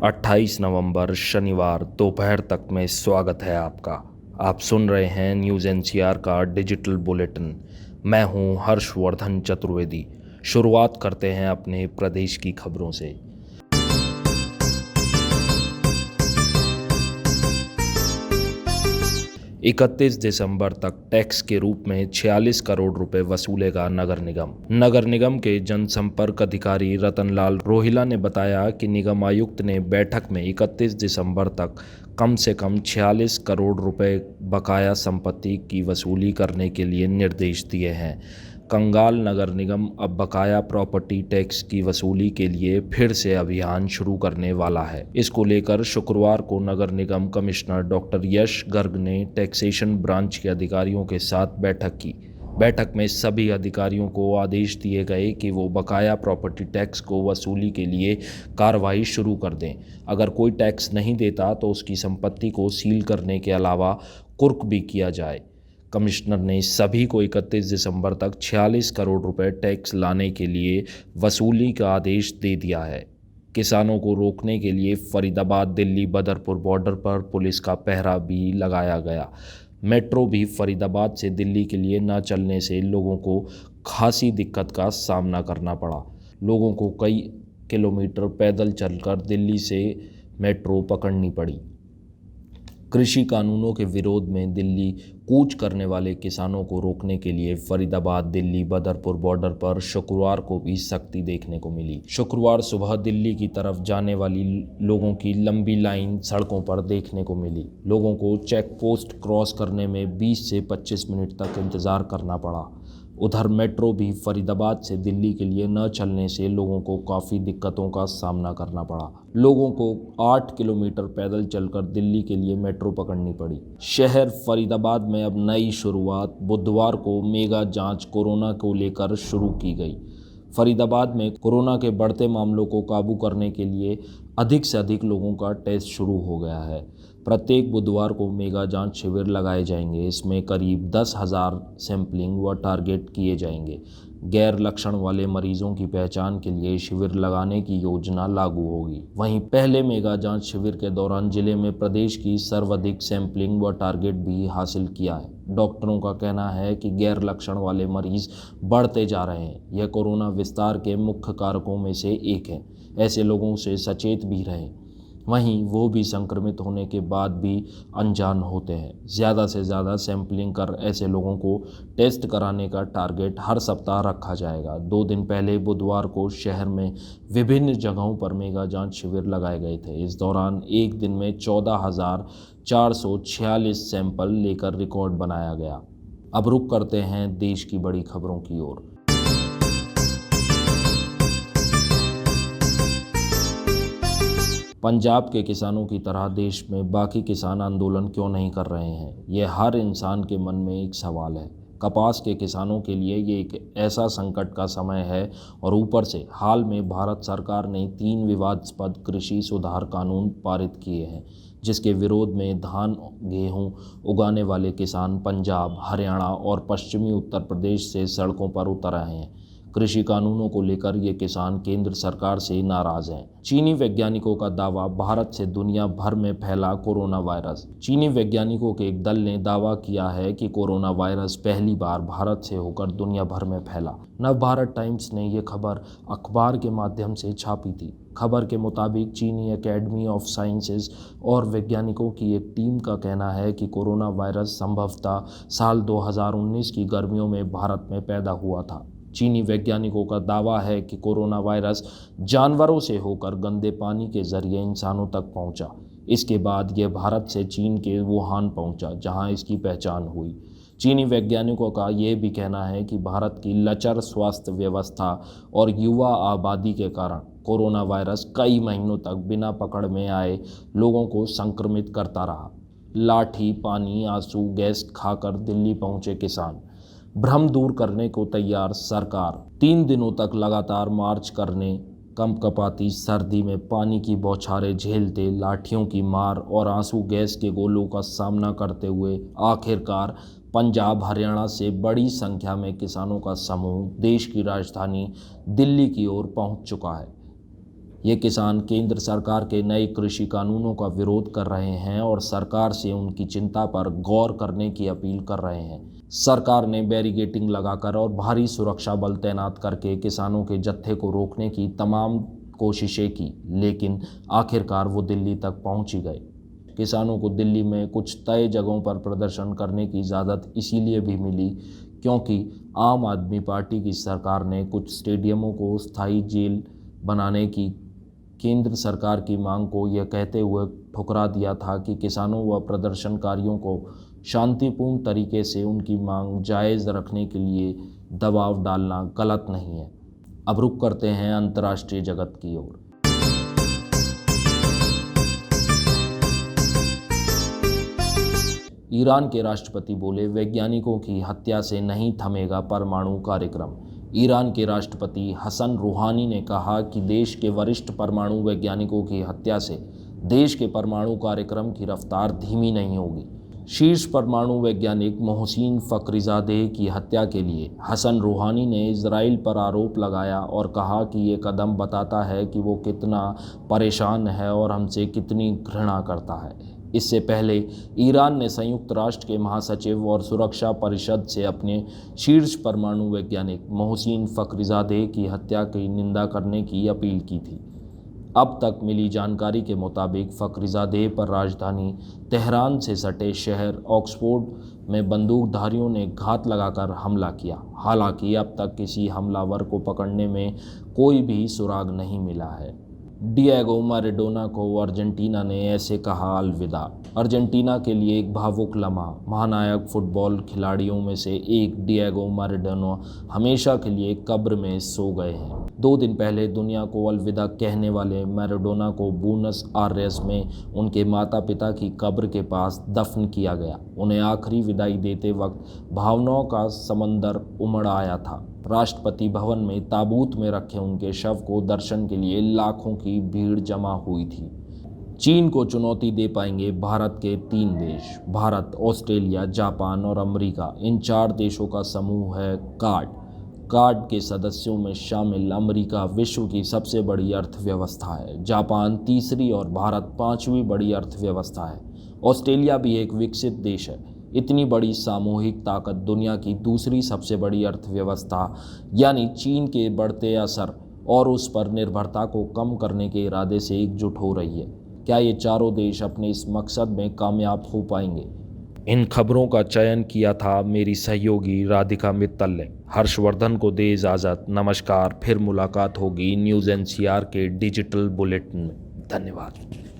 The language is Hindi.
28 नवंबर शनिवार दोपहर तक में स्वागत है आपका। आप सुन रहे हैं न्यूज़ एनसीआर का डिजिटल बुलेटिन। मैं हूं हर्षवर्धन चतुर्वेदी। शुरुआत करते हैं अपने प्रदेश की खबरों से। 31 दिसंबर तक टैक्स के रूप में 46 करोड़ रुपए वसूलेगा नगर निगम। नगर निगम के जनसंपर्क अधिकारी रतनलाल रोहिला ने बताया कि निगम आयुक्त ने बैठक में 31 दिसंबर तक कम से कम 46 करोड़ रुपए बकाया संपत्ति की वसूली करने के लिए निर्देश दिए हैं। कंगाल नगर निगम अब बकाया प्रॉपर्टी टैक्स की वसूली के लिए फिर से अभियान शुरू करने वाला है। इसको लेकर शुक्रवार को नगर निगम कमिश्नर डॉक्टर यश गर्ग ने टैक्सेशन ब्रांच के अधिकारियों के साथ बैठक की। बैठक में सभी अधिकारियों को आदेश दिए गए कि वो बकाया प्रॉपर्टी टैक्स को वसूली के लिए कार्रवाई शुरू कर दें। अगर कोई टैक्स नहीं देता तो उसकी संपत्ति को सील करने के अलावा कुर्क भी किया जाए। कमिश्नर ने सभी को 31 दिसंबर तक 46 करोड़ रुपए टैक्स लाने के लिए वसूली का आदेश दे दिया है। किसानों को रोकने के लिए फरीदाबाद दिल्ली बदरपुर बॉर्डर पर पुलिस का पहरा भी लगाया गया। मेट्रो भी फरीदाबाद से दिल्ली के लिए न चलने से लोगों को खासी दिक्कत का सामना करना पड़ा। लोगों को कई किलोमीटर पैदल चलकर दिल्ली से मेट्रो पकड़नी पड़ी। कृषि कानूनों के विरोध में दिल्ली कूच करने वाले किसानों को रोकने के लिए फरीदाबाद दिल्ली बदरपुर बॉर्डर पर शुक्रवार को भी सख्ती देखने को मिली। शुक्रवार सुबह दिल्ली की तरफ जाने वाली लोगों की लंबी लाइन सड़कों पर देखने को मिली। लोगों को चेक पोस्ट क्रॉस करने में 20 से 25 मिनट तक इंतज़ार करना पड़ा। उधर मेट्रो भी फरीदाबाद से दिल्ली के लिए न चलने से लोगों को काफ़ी दिक्कतों का सामना करना पड़ा। लोगों को 8 किलोमीटर पैदल चलकर दिल्ली के लिए मेट्रो पकड़नी पड़ी। शहर फरीदाबाद में अब नई शुरुआत। बुधवार को मेगा जांच कोरोना को लेकर शुरू की गई। फरीदाबाद में कोरोना के बढ़ते मामलों को काबू करने के लिए अधिक से अधिक लोगों का टेस्ट शुरू हो गया है। प्रत्येक बुधवार को मेगा जांच शिविर लगाए जाएंगे। इसमें करीब 10,000 सैंपलिंग व टारगेट किए जाएंगे। गैर लक्षण वाले मरीजों की पहचान के लिए शिविर लगाने की योजना लागू होगी। वहीं पहले मेगा जांच शिविर के दौरान जिले में प्रदेश की सर्वाधिक सैंपलिंग व टारगेट भी हासिल किया है। डॉक्टरों का कहना है कि गैर लक्षण वाले मरीज बढ़ते जा रहे हैं। यह कोरोना विस्तार के मुख्य कारकों में से एक है। ऐसे लोगों से सचेत भी रहें। वहीं वो भी संक्रमित होने के बाद भी अनजान होते हैं। ज़्यादा से ज़्यादा सैंपलिंग कर ऐसे लोगों को टेस्ट कराने का टारगेट हर सप्ताह रखा जाएगा। 2 दिन पहले बुधवार को शहर में विभिन्न जगहों पर मेगा जांच शिविर लगाए गए थे। इस दौरान एक दिन में 14,446 सैंपल लेकर रिकॉर्ड बनाया गया। अब रुख करते हैं देश की बड़ी खबरों की ओर। पंजाब के किसानों की तरह देश में बाकी किसान आंदोलन क्यों नहीं कर रहे हैं? यह हर इंसान के मन में एक सवाल है। कपास के किसानों के लिए ये एक ऐसा संकट का समय है और ऊपर से हाल में भारत सरकार ने 3 विवादास्पद कृषि सुधार कानून पारित किए हैं, जिसके विरोध में धान गेहूं उगाने वाले किसान पंजाब, हरियाणा और पश्चिमी उत्तर प्रदेश से सड़कों पर उतर आए हैं। कृषि कानूनों को लेकर ये किसान केंद्र सरकार से नाराज हैं। चीनी वैज्ञानिकों का दावा, भारत से दुनिया भर में फैला कोरोना वायरस। चीनी वैज्ञानिकों के एक दल ने दावा किया है कि कोरोना वायरस पहली बार भारत से होकर दुनिया भर में फैला। नवभारत टाइम्स ने यह खबर अखबार के माध्यम से छापी थी। खबर के मुताबिक चीनी एकेडमी ऑफ साइंसेज और वैज्ञानिकों की एक टीम का कहना है कि कोरोना वायरस संभवतः साल 2019 की गर्मियों में भारत में पैदा हुआ था। चीनी वैज्ञानिकों का दावा है कि कोरोना वायरस जानवरों से होकर गंदे पानी के जरिए इंसानों तक पहुंचा। इसके बाद यह भारत से चीन के वुहान पहुंचा, जहां इसकी पहचान हुई। चीनी वैज्ञानिकों का यह भी कहना है कि भारत की लचर स्वास्थ्य व्यवस्था और युवा आबादी के कारण कोरोना वायरस कई महीनों तक बिना पकड़ में आए लोगों को संक्रमित करता रहा। लाठी, पानी, आंसू गैस खाकर दिल्ली पहुंचे किसान। भ्रम दूर करने को तैयार सरकार। 3 दिनों तक लगातार मार्च करने, कंपकपाती सर्दी में पानी की बौछारें झेलते, लाठियों की मार और आंसू गैस के गोलों का सामना करते हुए आखिरकार पंजाब, हरियाणा से बड़ी संख्या में किसानों का समूह देश की राजधानी दिल्ली की ओर पहुंच चुका है। ये किसान केंद्र सरकार के नए कृषि कानूनों का विरोध कर रहे हैं और सरकार से उनकी चिंता पर गौर करने की अपील कर रहे हैं। सरकार ने बैरिकेडिंग लगाकर और भारी सुरक्षा बल तैनात करके किसानों के जत्थे को रोकने की तमाम कोशिशें की, लेकिन आखिरकार वो दिल्ली तक पहुंच ही गए। किसानों को दिल्ली में कुछ तय जगहों पर प्रदर्शन करने की इजाज़त इसीलिए भी मिली क्योंकि आम आदमी पार्टी की सरकार ने कुछ स्टेडियमों को स्थायी जेल बनाने की केंद्र सरकार की मांग को यह कहते हुए ठुकरा दिया था कि किसानों व प्रदर्शनकारियों को शांतिपूर्ण तरीके से उनकी मांग जायज़ रखने के लिए दबाव डालना गलत नहीं है। अब रुख करते हैं अंतर्राष्ट्रीय जगत की ओर। ईरान के राष्ट्रपति बोले, वैज्ञानिकों की हत्या से नहीं थमेगा परमाणु कार्यक्रम। ईरान के राष्ट्रपति हसन रूहानी ने कहा कि देश के वरिष्ठ परमाणु वैज्ञानिकों की हत्या से देश के परमाणु कार्यक्रम की रफ्तार धीमी नहीं होगी। शीर्ष परमाणु वैज्ञानिक मोहसिन फ़खरीज़ादे की हत्या के लिए हसन रूहानी ने इजराइल पर आरोप लगाया और कहा कि ये कदम बताता है कि वो कितना परेशान है और हमसे कितनी घृणा करता है। इससे पहले ईरान ने संयुक्त राष्ट्र के महासचिव और सुरक्षा परिषद से अपने शीर्ष परमाणु वैज्ञानिक मोहसिन फ़खरीज़ादे की हत्या की निंदा करने की अपील की थी। अब तक मिली जानकारी के मुताबिक फ़खरीज़ादे पर राजधानी तेहरान से सटे शहर ऑक्सफोर्ड में बंदूकधारियों ने घात लगाकर हमला किया। हालांकि अब तक किसी हमलावर को पकड़ने में कोई भी सुराग नहीं मिला है। डिएगो मैराडोना को अर्जेंटीना ने ऐसे कहा अलविदा। अर्जेंटीना के लिए एक भावुक लम्हा। महानायक फुटबॉल खिलाड़ियों में से एक डिएगो मैराडोना हमेशा के लिए कब्र में सो गए हैं। 2 दिन पहले दुनिया को अलविदा कहने वाले मैराडोना को बूनस आयर्स में उनके माता पिता की कब्र के पास दफन किया गया। उन्हें आखिरी विदाई देते वक्त भावनाओं का समंदर उमड़ आया था। राष्ट्रपति भवन में ताबूत में रखे उनके शव को दर्शन के लिए लाखों की भीड़ जमा हुई थी। चीन को चुनौती दे पाएंगे भारत के 3 देश। भारत, ऑस्ट्रेलिया, जापान और अमेरिका, इन 4 देशों का समूह है क्वाड के सदस्यों में शामिल अमेरिका विश्व की सबसे बड़ी अर्थव्यवस्था है। जापान तीसरी और भारत 5वीं बड़ी अर्थव्यवस्था है। ऑस्ट्रेलिया भी एक विकसित देश है। इतनी बड़ी सामूहिक ताकत दुनिया की दूसरी सबसे बड़ी अर्थव्यवस्था यानी चीन के बढ़ते असर और उस पर निर्भरता को कम करने के इरादे से एकजुट हो रही है। क्या ये चारों देश अपने इस मकसद में कामयाब हो पाएंगे? इन खबरों का चयन किया था मेरी सहयोगी राधिका मित्तल ने। हर्षवर्धन को दे इजाज़त। नमस्कार, फिर मुलाकात होगी न्यूज़ NCR के डिजिटल बुलेटिन में। धन्यवाद।